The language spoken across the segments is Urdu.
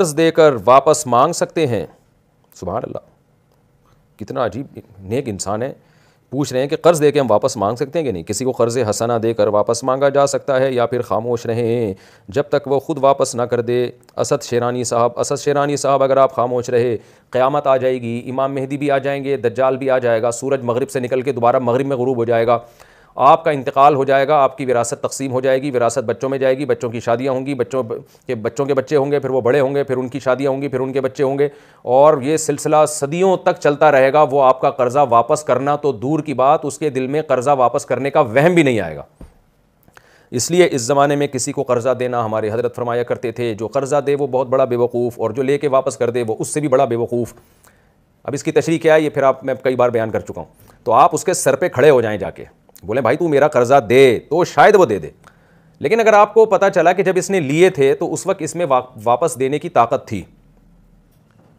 قرض دے کر واپس مانگ سکتے ہیں؟ سبحان اللہ، کتنا عجیب نیک انسان ہے. پوچھ رہے ہیں کہ قرض دے کے ہم واپس مانگ سکتے ہیں کہ نہیں؟ کسی کو قرض حسنہ دے کر واپس مانگا جا سکتا ہے یا پھر خاموش رہیں جب تک وہ خود واپس نہ کر دے؟ اسد شیرانی صاحب اگر آپ خاموش رہے، قیامت آ جائے گی، امام مہدی بھی آ جائیں گے، دجال بھی آ جائے گا، سورج مغرب سے نکل کے دوبارہ مغرب میں غروب ہو جائے گا، آپ کا انتقال ہو جائے گا، آپ کی وراثت تقسیم ہو جائے گی، وراثت بچوں میں جائے گی، بچوں کی شادیاں ہوں گی، بچوں کے بچے ہوں گے، پھر وہ بڑے ہوں گے، پھر ان کی شادیاں ہوں گی، پھر ان کے بچے ہوں گے، اور یہ سلسلہ صدیوں تک چلتا رہے گا. وہ آپ کا قرضہ واپس کرنا تو دور کی بات، اس کے دل میں قرضہ واپس کرنے کا وہم بھی نہیں آئے گا. اس لیے اس زمانے میں کسی کو قرضہ دینا، ہمارے حضرت فرمایا کرتے تھے جو قرضہ دے وہ بہت بڑا بیوقوف، اور جو لے کے واپس کر دے وہ اس سے بھی بڑا بیوقوف. اب اس کی تشریح کیا ہے یہ پھر میں کئی بار بیان کر چکا ہوں. تو آپ اس کے سر پہ کھڑے ہو جائیں، جا کے بولیں بھائی تو میرا قرضہ دے، تو شاید وہ دے دے. لیکن اگر آپ کو پتہ چلا کہ جب اس نے لیے تھے تو اس وقت اس میں واپس دینے کی طاقت تھی،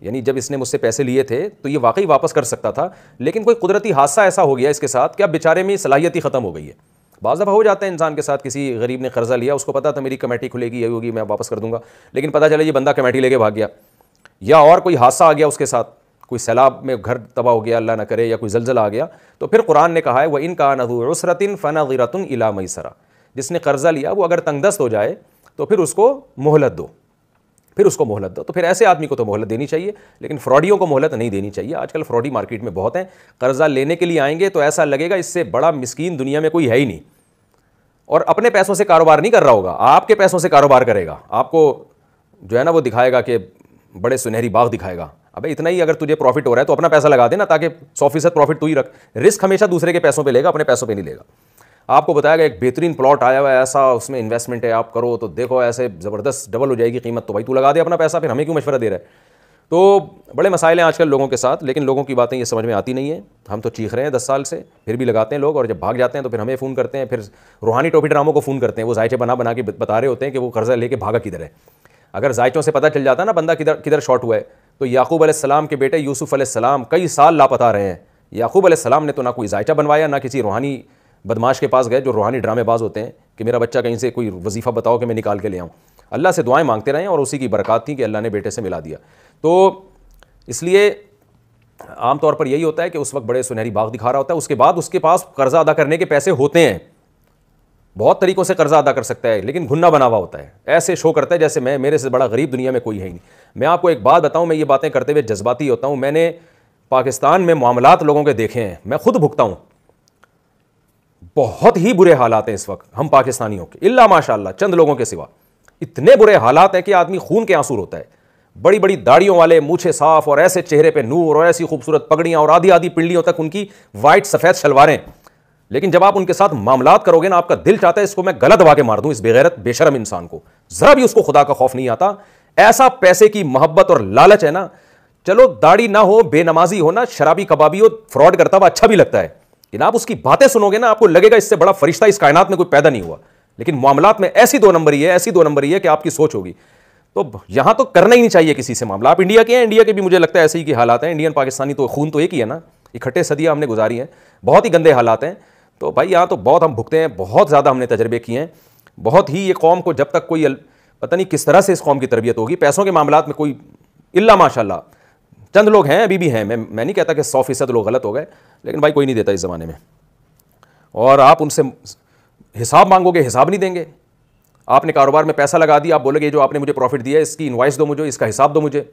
یعنی جب اس نے مجھ سے پیسے لیے تھے تو یہ واقعی واپس کر سکتا تھا، لیکن کوئی قدرتی حادثہ ایسا ہو گیا اس کے ساتھ کہ اب بیچارے میں صلاحیت ہی ختم ہو گئی ہے. بعض دفعہ ہو جاتا ہے انسان کے ساتھ، کسی غریب نے قرضہ لیا، اس کو پتا تھا میری کمیٹی کھلے گی، یہ ہوگی، میں واپس کر دوں گا، لیکن پتہ چلا یہ بندہ کمیٹی لے کے بھاگ گیا، یا اور کوئی حادثہ آ گیا اس کے ساتھ، کوئی سیلاب میں گھر تباہ ہو گیا اللہ نہ کرے، یا کوئی زلزلہ آ گیا. تو پھر قرآن نے کہا ہے وَإِن كَانَ ذُو عُسْرَةٍ فَنَظِرَةٌ إِلَىٰ مَيْسَرَةٍ، جس نے قرضہ لیا وہ اگر تنگ دست ہو جائے تو پھر اس کو مہلت دو، تو پھر ایسے آدمی کو تو مہلت دینی چاہیے، لیکن فراڈیوں کو مہلت نہیں دینی چاہیے. آج کل فراڈی مارکیٹ میں بہت ہیں، قرضہ لینے کے لیے آئیں گے تو ایسا لگے گا اس سے بڑا مسکین دنیا میں کوئی ہے ہی نہیں، اور اپنے پیسوں سے کاروبار نہیں کر رہا ہوگا، آپ کے پیسوں سے کاروبار کرے گا. آپ کو جو ہے نا وہ دکھائے گا کہ بڑے سنہری باغ دکھائے گا. ابے اتنا ہی اگر تجھے پروفٹ ہو رہا ہے تو اپنا پیسہ لگا دینا، تاکہ 100% پروفٹ تو ہی رکھ. رسک ہمیشہ دوسرے کے پیسوں پہ لے گا، اپنے پیسوں پہ نہیں لے گا. آپ کو بتایا گا ایک بہترین پلاٹ آیا ہوا ہے، ایسا اس میں انویسٹمنٹ ہے، آپ کرو تو دیکھو ایسے زبردست ڈبل ہو جائے گی قیمت، تو بھائی تو لگا دے اپنا پیسہ، پھر ہمیں کیوں مشورہ دے رہا ہے؟ تو بڑے مسائل ہیں آج کل لوگوں کے ساتھ، لیکن لوگوں کی باتیں یہ سمجھ میں آتی نہیں ہیں. ہم تو چیخ رہے ہیں 10 سال سے، پھر بھی لگاتے ہیں لوگ، اور جب بھاگ جاتے ہیں تو پھر ہمیں فون کرتے ہیں، پھر روحانی ٹوپی ڈراموں کو فون کرتے ہیں. وہ ذائچے بنا کے بتا رہے ہوتے ہیں کہ وہ قرضہ لے کے بھاگا کدھر ہے. اگر ذائچوں سے پتہ چل جاتا نا بندہ کدھر شارٹ ہوا ہے، تو یعقوب علیہ السلام کے بیٹے یوسف علیہ السلام کئی سال لاپتہ رہے ہیں. یعقوب علیہ السلام نے تو نہ کوئی ذائچہ بنوایا، نہ کسی روحانی بدماش کے پاس گئے جو روحانی ڈرامے باز ہوتے ہیں کہ میرا بچہ کہیں سے کوئی وظیفہ بتاؤ کہ میں نکال کے لے آؤں. اللہ سے دعائیں مانگتے رہے اور اسی کی برکات تھی کہ اللہ نے بیٹے سے ملا دیا. تو اس لیے عام طور پر یہی ہوتا ہے کہ اس وقت بڑے سنہری باغ دکھا رہا ہوتا ہے، اس کے بعد اس کے پاس قرضہ ادا کرنے کے پیسے ہوتے ہیں، بہت طریقوں سے قرضہ ادا کر سکتا ہے، لیکن گھنا بنا ہوا ہوتا ہے، ایسے شو کرتا ہے جیسے میرے سے بڑا غریب دنیا میں کوئی ہے ہی نہیں. میں آپ کو ایک بات بتاؤں، میں یہ باتیں کرتے ہوئے جذباتی ہوتا ہوں. میں نے پاکستان میں معاملات لوگوں کے دیکھے ہیں، میں خود بھگتا ہوں. بہت ہی برے حالات ہیں اس وقت ہم پاکستانیوں کے، الا ماشاء اللہ چند لوگوں کے سوا. اتنے برے حالات ہیں کہ آدمی خون کے آنسو ہوتا ہے. بڑی بڑی داڑھیوں والے، مونچھیں صاف، اور ایسے چہرے پہ نور، اور ایسی خوبصورت پگڑیاں، اور آدھی پنڈلیوں تک ان کی وائٹ سفید شلواریں. لیکن جب آپ ان کے ساتھ معاملات کرو گے نا، آپ کا دل چاہتا ہے اس کو میں گلا دبا کے مار دوں، اس بے غیرت بے شرم انسان کو. ذرا بھی اس کو خدا کا خوف نہیں آتا. ایسا پیسے کی محبت اور لالچ ہے نا. چلو داڑھی نہ ہو، بے نمازی ہو نا، شرابی کبابی ہو، فراڈ کرتا ہوا اچھا بھی لگتا ہے، لیکن آپ اس کی باتیں سنو گے نا آپ کو لگے گا اس سے بڑا فرشتہ اس کائنات میں کوئی پیدا نہیں ہوا. لیکن معاملات میں ایسی دو نمبری ہے کہ آپ کی سوچ ہوگی. تو یہاں تو کرنا ہی نہیں چاہیے کسی سے معاملہ. آپ انڈیا کے ہیں، انڈیا کے بھی مجھے لگتا ہے ایسے ہی کی حالات ہیں. انڈین پاکستانی تو خون تو ایک ہی ہے نا، اکٹھے صدیاں ہم نے گزاری ہیں، بہت ہی گندے حالات ہیں. تو بھائی یہاں تو بہت ہم بھگتے ہیں، بہت زیادہ ہم نے تجربے کیے ہیں. بہت ہی یہ قوم کو جب تک کوئی پتہ نہیں کس طرح سے اس قوم کی تربیت ہوگی. پیسوں کے معاملات میں کوئی الا ماشاء اللہ چند لوگ ہیں، ابھی بھی ہیں. میں نہیں کہتا کہ 100% لوگ غلط ہو گئے، لیکن بھائی کوئی نہیں دیتا اس زمانے میں. اور آپ ان سے حساب مانگو گے، حساب نہیں دیں گے. آپ نے کاروبار میں پیسہ لگا دیا، آپ بولے گے جو آپ نے مجھے پروفٹ دیا ہے اس کی انوائس دو مجھے، اس کا حساب دو مجھے،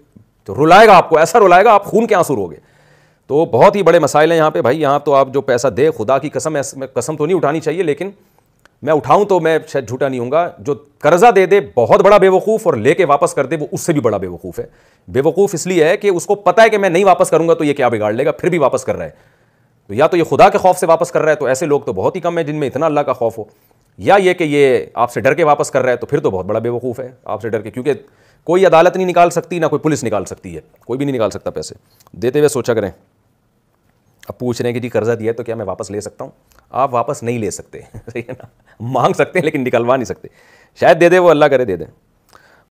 تو رلائے گا آپ کو، ایسا رلائے گا آپ خون کے آنسو رو گے. تو بہت ہی بڑے مسائل ہیں یہاں پہ بھائی. یہاں تو آپ جو پیسہ دے، خدا کی قسم، قسم تو نہیں اٹھانی چاہیے، لیکن میں اٹھاؤں تو میں شاید جھوٹا نہیں ہوں گا. جو قرضہ دے بہت بڑا بے وقوف، اور لے کے واپس کر دے وہ اس سے بھی بڑا بے وقوف ہے. بے وقوف اس لیے ہے کہ اس کو پتہ ہے کہ میں نہیں واپس کروں گا تو یہ کیا بگاڑ لے گا، پھر بھی واپس کر رہا ہے. تو یا تو یہ خدا کے خوف سے واپس کر رہا ہے، تو ایسے لوگ تو بہت ہی کم ہیں جن میں اتنا اللہ کا خوف ہو، یا یہ کہ یہ آپ سے ڈر کے واپس کر رہا ہے، تو پھر تو بہت بڑا بے وقوف ہے آپ سے ڈر کے. کیونکہ کوئی عدالت نہیں نکال سکتی، نہ کوئی پولیس نکال سکتی ہے، کوئی بھی نہیں نکال سکتا پیسے. دیتے ہوئے سوچا کریں. اب پوچھ رہے ہیں کہ جی قرضہ دیا ہے تو کیا میں واپس لے سکتا ہوں؟ آپ واپس نہیں لے سکتے، صحیح ہے نا. مانگ سکتے ہیں لیکن نکلوا نہیں سکتے. شاید دے دے وہ، اللہ کرے دے دیں.